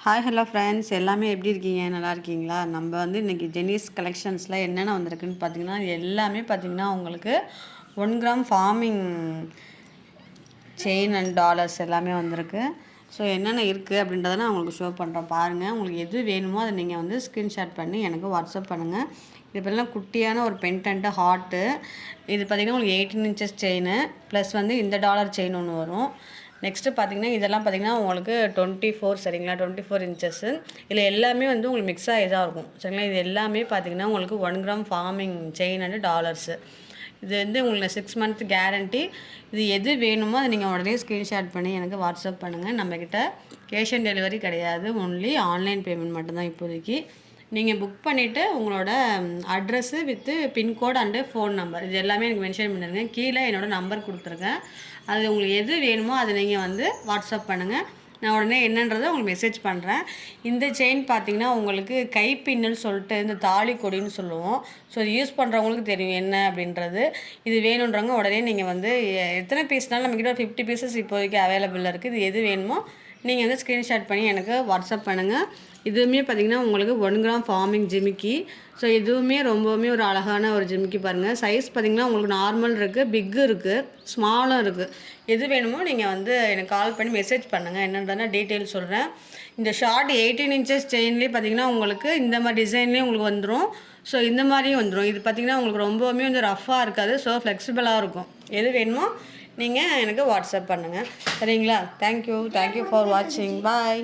Hi hello friends, எல்லாமே எப்படி இருக்கீங்க? நல்லா இருக்கீங்களா? நம்ம வந்து இன்றைக்கி ஜெனிஸ் கலெக்ஷன்ஸில் என்னென்ன வந்திருக்குன்னு பார்த்தீங்கன்னா, எல்லாமே பார்த்தீங்கன்னா உங்களுக்கு 1 gram farming chain and dollars எல்லாமே வந்திருக்கு. ஸோ என்னென்ன இருக்குது அப்படின்றத நான் உங்களுக்கு ஷோ பண்ணுறேன் பாருங்கள். உங்களுக்கு எது வேணுமோ அதை நீங்கள் வந்து ஸ்க்ரீன்ஷாட் பண்ணி எனக்கு வாட்ஸ்அப் பண்ணுங்கள். இது பார்த்தீங்கன்னா குட்டியான ஒரு பென்டென்ட்டு ஹார்ட்டு. இது பார்த்திங்கன்னா உங்களுக்கு 18 இன்ச்சஸ் செயின் ப்ளஸ் வந்து இந்த டாலர் செயின் ஒன்று வரும். நெக்ஸ்ட்டு பார்த்திங்கன்னா இதெல்லாம் பார்த்திங்கன்னா உங்களுக்கு 24 சரிங்களா, 24 இன்ச்சஸ்ஸு. இதில் எல்லாமே வந்து உங்களுக்கு மிக்ஸ் ஆகி தான் இருக்கும் சரிங்களா. இது எல்லாமே பார்த்திங்கன்னா உங்களுக்கு 1 gram farming chain and dollars. இது வந்து உங்களுக்கு 6 மந்த் கேரண்டி. இது எது வேணுமோ அதை நீங்கள் உடனே ஸ்க்ரீன்ஷாட் பண்ணி எனக்கு வாட்ஸ்அப் பண்ணுங்கள். நம்மக்கிட்ட கேஷ் ஆன் டெலிவரி கிடையாது, ஒன்லி ஆன்லைன் பேமெண்ட் மட்டும்தான் இப்போதைக்கு. நீங்கள் புக் பண்ணிவிட்டு உங்களோட address with pincode and phone number இது எல்லாமே எனக்கு மென்ஷன் பண்ணிடுங்க. கீழே என்னோடய நம்பர் கொடுத்துருக்கேன். அது உங்களுக்கு எது வேணுமோ அதை நீங்கள் வந்து வாட்ஸ்அப் பண்ணுங்கள். நான் உடனே என்னன்றதை உங்களுக்கு மெசேஜ் பண்ணுறேன். இந்த செயின் பார்த்திங்கன்னா உங்களுக்கு கைப்பின்னுன்னு சொல்லிட்டு இந்த தாலி கொடின்னு சொல்லுவோம். ஸோ இது யூஸ் பண்ணுறவங்களுக்கு தெரியும் என்ன அப்படின்றது. இது வேணுன்றவங்க உடனே நீங்கள் வந்து எத்தனை பீஸ்னாலும் நம்மக்கிட்ட ஒரு 50 பீசஸ் இப்போதைக்கு அவைலபிளாக இருக்குது. இது எது வேணுமோ நீங்கள் வந்து ஸ்க்ரீன்ஷாட் பண்ணி எனக்கு வாட்ஸ்அப் பண்ணுங்கள். இதுவுமே பார்த்திங்கன்னா உங்களுக்கு 1 கிராம் ஃபார்மிங் ஜிமிக்கி. ஸோ இதுவுமே ரொம்பவுமே ஒரு அழகான ஒரு ஜிமிக்கி பாருங்கள். சைஸ் பார்த்திங்கன்னா உங்களுக்கு நார்மல் இருக்குது, பிக்கு இருக்குது, ஸ்மாலும் இருக்குது. எது வேணுமோ நீங்கள் வந்து எனக்கு கால் பண்ணி மெசேஜ் பண்ணுங்கள். என்னன்றதுனா டீட்டெயில் சொல்கிறேன். இந்த ஷார்ட் 18 இன்ச்சஸ் செயின்லேயே பார்த்திங்கன்னா உங்களுக்கு இந்த மாதிரி டிசைன்லேயும் உங்களுக்கு வந்துடும். ஸோ இந்த மாதிரியும் வந்துடும். இது பார்த்திங்கன்னா உங்களுக்கு ரொம்பவுமே வந்து ரஃப்பாக இருக்காது, ஸோ ஃப்ளெக்சிபிளாக இருக்கும். எது வேணுமோ நீங்கள் எனக்கு வாட்ஸ்அப் பண்ணுங்கள் சரிங்களா. தேங்க்யூ ஃபார் வாட்சிங். பாய்.